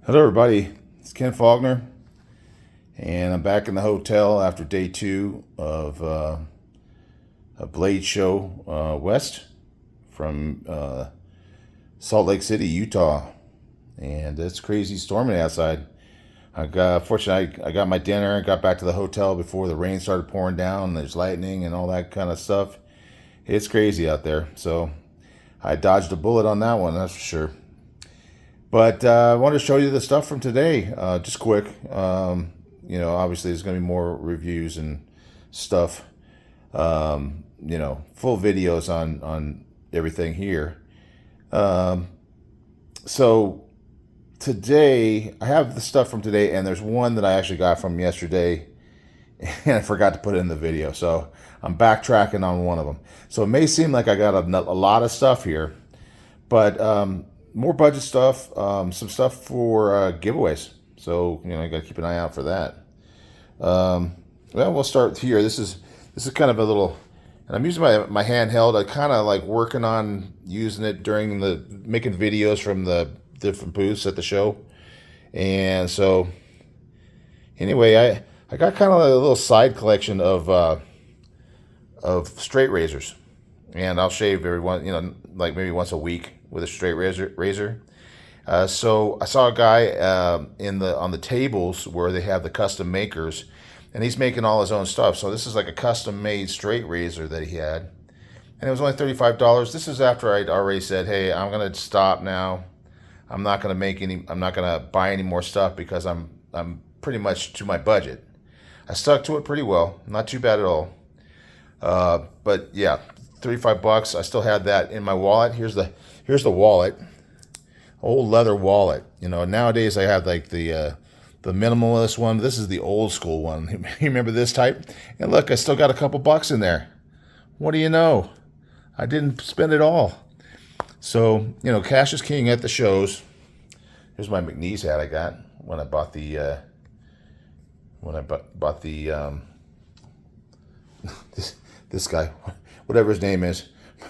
Hello everybody, it's Ken Faulkner, and I'm back in the hotel after day 2 of a Blade Show West from Salt Lake City, Utah. And it's crazy storming outside. Fortunately, I got my dinner and got back to the hotel before the rain started pouring down. There's lightning and all that kind of stuff. It's crazy out there, so I dodged a bullet on that one, that's for sure. But I wanted to show you the stuff from today, just quick. Obviously there's going to be more reviews and stuff, full videos on everything here. So today, I have the stuff from today, and there's one that I actually got from yesterday, and I forgot to put it in the video. So I'm backtracking on one of them. So it may seem like I got a lot of stuff here, but more budget stuff, some stuff for giveaways. So, I got to keep an eye out for that. Well, we'll start here. This is kind of a little, and I'm using my handheld. I kind of like working on using it during making videos from the different booths at the show. And so, anyway, I got kind of a little side collection of straight razors, and I'll shave every one, like maybe once a week with a straight razor. So I saw a guy on the tables where they have the custom makers, and he's making all his own stuff. So this is like a custom made straight razor that he had, and it was only $35. This is after I'd already said, hey, I'm gonna stop now. I'm not gonna buy any more stuff because I'm pretty much to my budget. I stuck to it pretty well, not too bad at all. But yeah, $35. I still had that in my wallet. Here's the wallet, old leather wallet. Nowadays I have like the minimalist one. This is the old school one. You remember this type? And look, I still got a couple bucks in there. What do you know? I didn't spend it all. So, cash is king at the shows. Here's my McNeese hat I got when I bought the this guy, whatever his name is.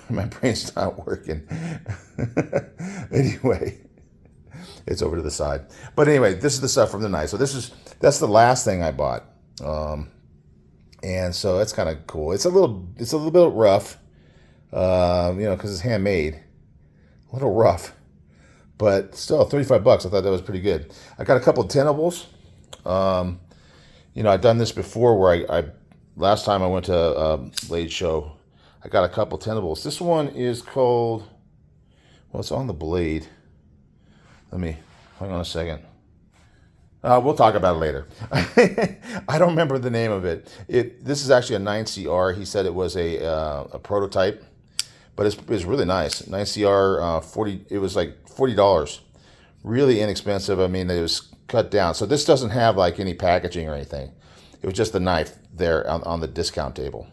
My brain's not working. Anyway, it's over to the side. But anyway, this is the stuff from the night. So that's the last thing I bought. And so that's kind of cool. It's a little bit rough, because it's handmade. A little rough, but still $35. I thought that was pretty good. I got a couple of tintables. I've done this before where I last time I went to a Blade show, I got a couple tintables. This one is called, well, it's on the blade. Hang on a second. We'll talk about it later. I don't remember the name of it. This is actually a 9CR. He said it was a prototype, but it's really nice. 9CR, it was like $40. Really inexpensive. I mean, it was cut down. So this doesn't have like any packaging or anything. It was just the knife there on the discount table.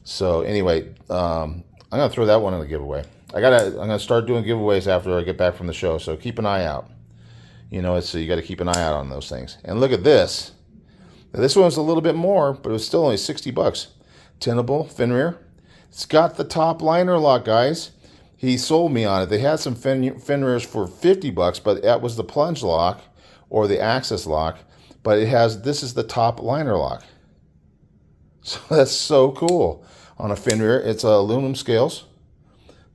So anyway, I'm gonna throw that one in the giveaway. I'm gonna start doing giveaways after I get back from the show. So keep an eye out. You got to keep an eye out on those things. And look at this. Now, this one's a little bit more, but it was still only $60. Tintable Finrear. It's got the top liner lock, guys. He sold me on it. They had some Finrears for $50, but that was the plunge lock or the access lock. But this is the top liner lock. So that's so cool. On a Finrear, it's aluminum scales.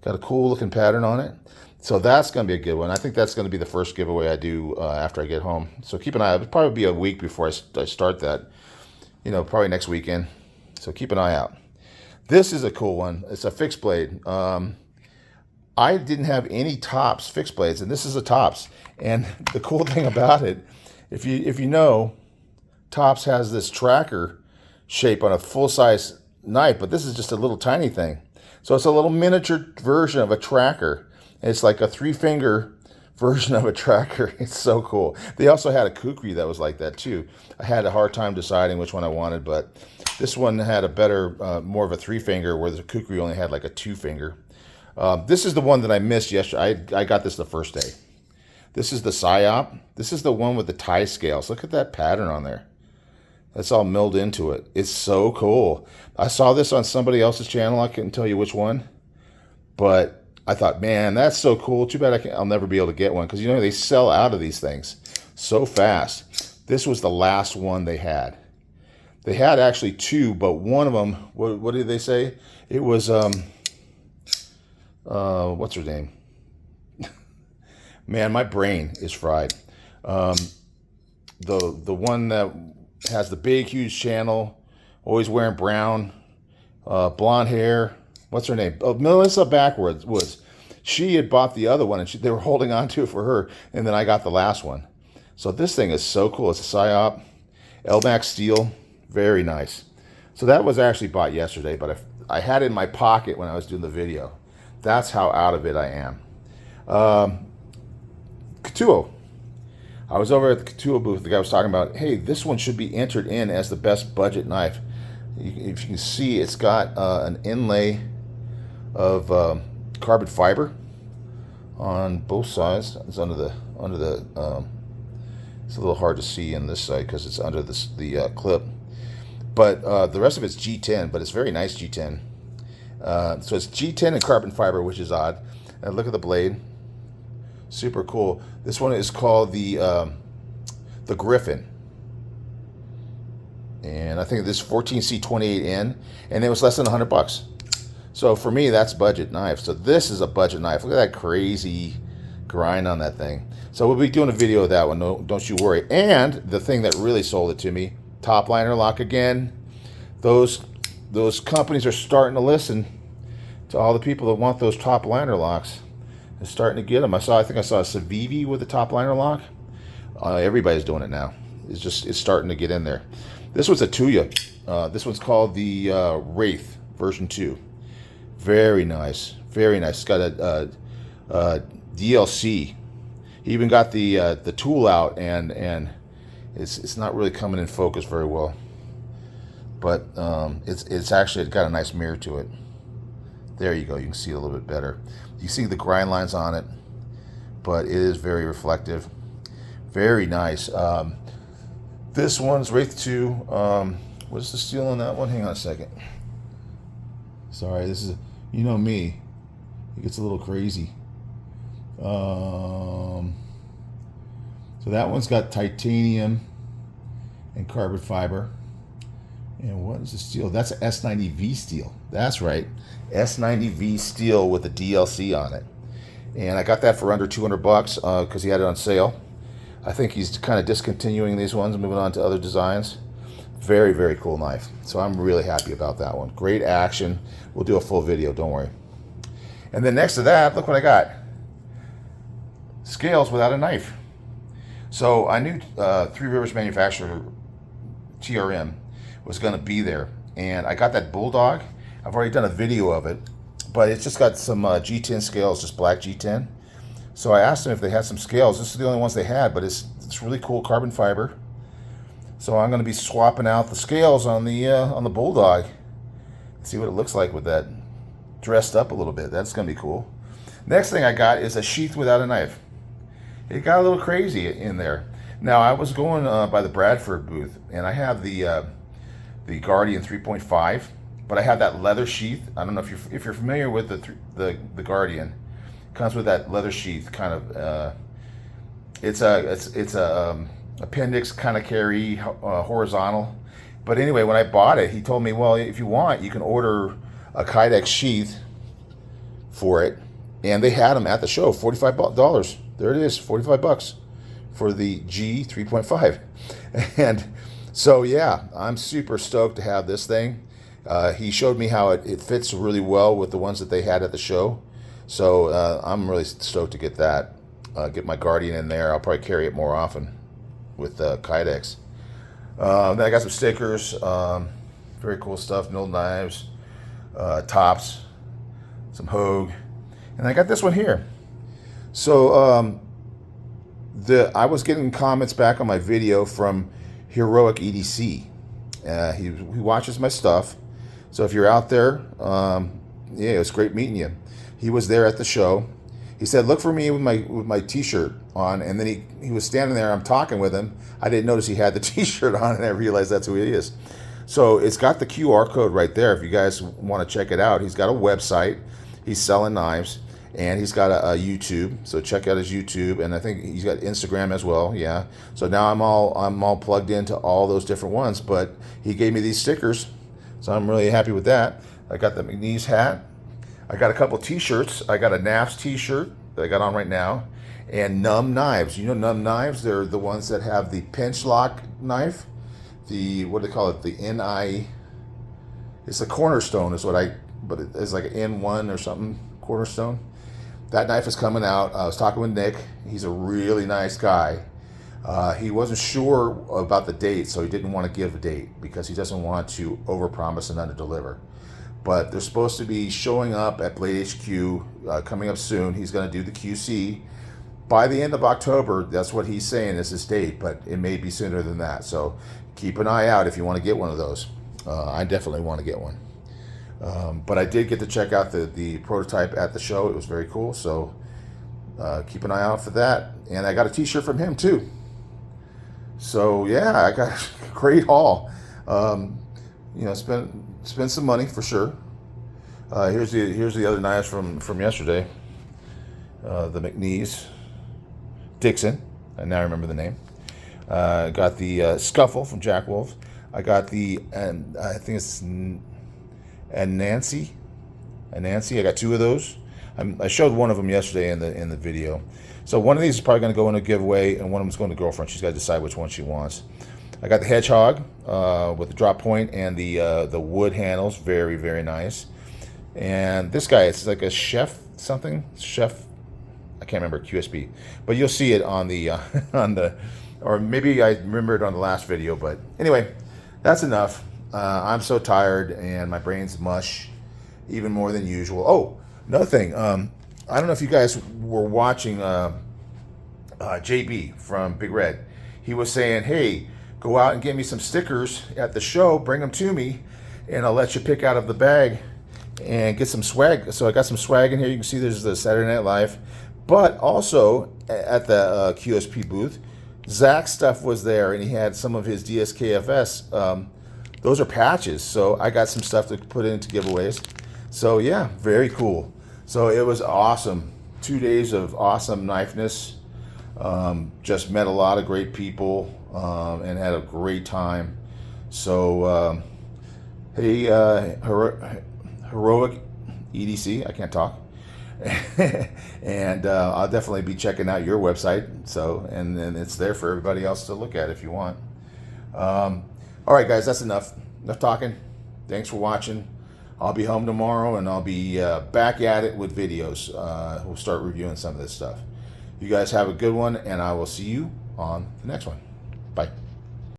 Got a cool looking pattern on it. So that's going to be a good one. I think that's going to be the first giveaway I do after I get home. So keep an eye out. It'll probably be a week before I start that. Probably next weekend. So keep an eye out. This is a cool one. It's a fixed blade. I didn't have any tops fixed blades, and this is a tops. And the cool thing about it, if you know, tops has this tracker shape on a full-size knife, but this is just a little tiny thing. So it's a little miniature version of a tracker. It's like a 3-finger version of a tracker. It's so cool. They also had a kukri that was like that too. I had a hard time deciding which one I wanted, but this one had a better, more of a 3-finger, where the kukri only had like a 2-finger. This is the one that I missed yesterday. I got this the first day. This is the Psyop. This is the one with the tie scales. Look at that pattern on there. That's all milled into it. It's so cool. I saw this on somebody else's channel. I couldn't tell you which one, but I thought, man, that's so cool. Too bad I'll never be able to get one, because they sell out of these things so fast. This was the last one they had. They had actually two, but one of them, what did they say? It was what's her name? Man, my brain is fried. The one that has the big, huge channel, always wearing brown, blonde hair. What's her name? Oh, Melissa Backwards was. She had bought the other one, and they were holding on to it for her, and then I got the last one. So this thing is so cool. It's a Psyop, Elmax steel, very nice. So that was actually bought yesterday, but I had it in my pocket when I was doing the video. That's how out of it I am. Katuo. I was over at the Katuo booth. The guy was talking about, hey, this one should be entered in as the best budget knife. If you can see, it's got an inlay of carbon fiber on both sides. It's under the it's a little hard to see in this side because it's under the clip. But the rest of it's G10, but it's very nice G10. So it's G10 and carbon fiber, which is odd. And look at the blade. Super cool. This one is called the Griffin. And I think this 14C28N, and it was less than $100. So for me, that's budget knife. So this is a budget knife. Look at that crazy grind on that thing. So we'll be doing a video of that one, don't you worry. And the thing that really sold it to me, top liner lock again. Those companies are starting to listen to all the people that want those top liner locks. They're starting to get them. I think I saw a Civivi with a top liner lock. Everybody's doing it now. It's starting to get in there. This was a Tuya. This one's called the Wraith version 2. Very nice, very nice. It's got a DLC. He even got the tool out, and it's not really coming in focus very well. But it's actually got a nice mirror to it. There you go. You can see it a little bit better. You see the grind lines on it, but it is very reflective. Very nice. This one's Wraith 2. What's the steel on that one? Hang on a second. Sorry, this is, you know me, it gets a little crazy. So that one's got titanium and carbon fiber. And what is the steel? That's an S90V steel. That's right, S90V steel with a DLC on it. And I got that for under $200 because he had it on sale. I think he's kind of discontinuing these ones and moving on to other designs. Very, very cool knife. So I'm really happy about that one. Great action. We'll do a full video, don't worry. And then next to that, look what I got. Scales without a knife. So I knew Three Rivers manufacturer, TRM, was going to be there. And I got that Bulldog. I've already done a video of it. But it's just got some G10 scales, just black G10. So I asked them if they had some scales. This is the only ones they had, but it's really cool carbon fiber. So I'm going to be swapping out the scales on the Bulldog. See what it looks like with that dressed up a little bit. That's going to be cool. Next thing I got is a sheath without a knife. It got a little crazy in there. Now I was going by the Bradford booth, and I have the Guardian 3.5, but I have that leather sheath. I don't know if you're familiar with the Guardian. It comes with that leather sheath, kind of. It's a appendix kind of carry, horizontal. But anyway, when I bought it, he told me, well, if you want, you can order a Kydex sheath for it. And they had them at the show, $45. There it is, $45 for the G 3.5. And so, yeah, I'm super stoked to have this thing. He showed me how it fits really well with the ones that they had at the show. So I'm really stoked to get that. Get my Guardian in there. I'll probably carry it more often with Kydex. Then I got some stickers, very cool stuff, milled knives, tops, some Hogue, and I got this one here. So I was getting comments back on my video from Heroic EDC. He watches my stuff, so if you're out there, yeah, it was great meeting you. He was there at the show. He said, look for me with my t-shirt on, and then he was standing there. I'm talking with him. I didn't notice he had the t-shirt on, and I realized that's who he is. So it's got the QR code right there if you guys want to check it out. He's got a website. He's selling knives, and he's got a YouTube. So check out his YouTube, and I think he's got Instagram as well. Yeah. So now I'm all plugged into all those different ones. But he gave me these stickers, so I'm really happy with that. I got the McNeese hat. I got a couple T-shirts. I got a NAFS T-shirt that I got on right now, and Numb Knives. You know Numb Knives? They're the ones that have the pinch lock knife. The, what do they call it? The NI. It's a Cornerstone, is what but it's like an N1 or something. Cornerstone. That knife is coming out. I was talking with Nick. He's a really nice guy. He wasn't sure about the date, so he didn't want to give a date because he doesn't want to overpromise and underdeliver. But they're supposed to be showing up at Blade HQ coming up soon. He's going to do the QC by the end of October. That's what he's saying is his date, but it may be sooner than that. So keep an eye out if you want to get one of those. I definitely want to get one. But I did get to check out the prototype at the show. It was very cool. So keep an eye out for that. And I got a T-shirt from him too. So yeah, I got a great haul. You know, spend some money for sure. Here's the other knives from yesterday. The McNeese Dixon. I now remember the name. Got the Scuffle from Jack Wolf. I got and I think it's Nancy. I got two of those. I showed one of them yesterday in the video. So one of these is probably going to go in a giveaway, and one of them is going to girlfriend. She's got to decide which one she wants. I got the Hedgehog with the drop point and the wood handles, very, very nice. And this guy, it's like a chef something, I can't remember, QSB, but you'll see it on the or maybe I remember it on the last video. But anyway, that's enough. I'm so tired and my brain's mush, even more than usual. Oh, another thing. I don't know if you guys were watching JB from Big Red. He was saying, hey, go out and get me some stickers at the show, bring them to me, and I'll let you pick out of the bag and get some swag. So I got some swag in here. You can see there's the Saturday Night Live. But also at the QSP booth, Zach's stuff was there, and he had some of his DSKFS. Those are patches, so I got some stuff to put into giveaways. So yeah, very cool. So it was awesome. 2 days of awesome knifeness. Just met a lot of great people and had a great time. So hey, heroic EDC, I can't talk. And I'll definitely be checking out your website. So, and then it's there for everybody else to look at if you want. All right, guys, that's enough talking. Thanks for watching. I'll be home tomorrow, and I'll be back at it with videos. We'll start reviewing some of this stuff. You guys have a good one, and I will see you on the next one. Bye.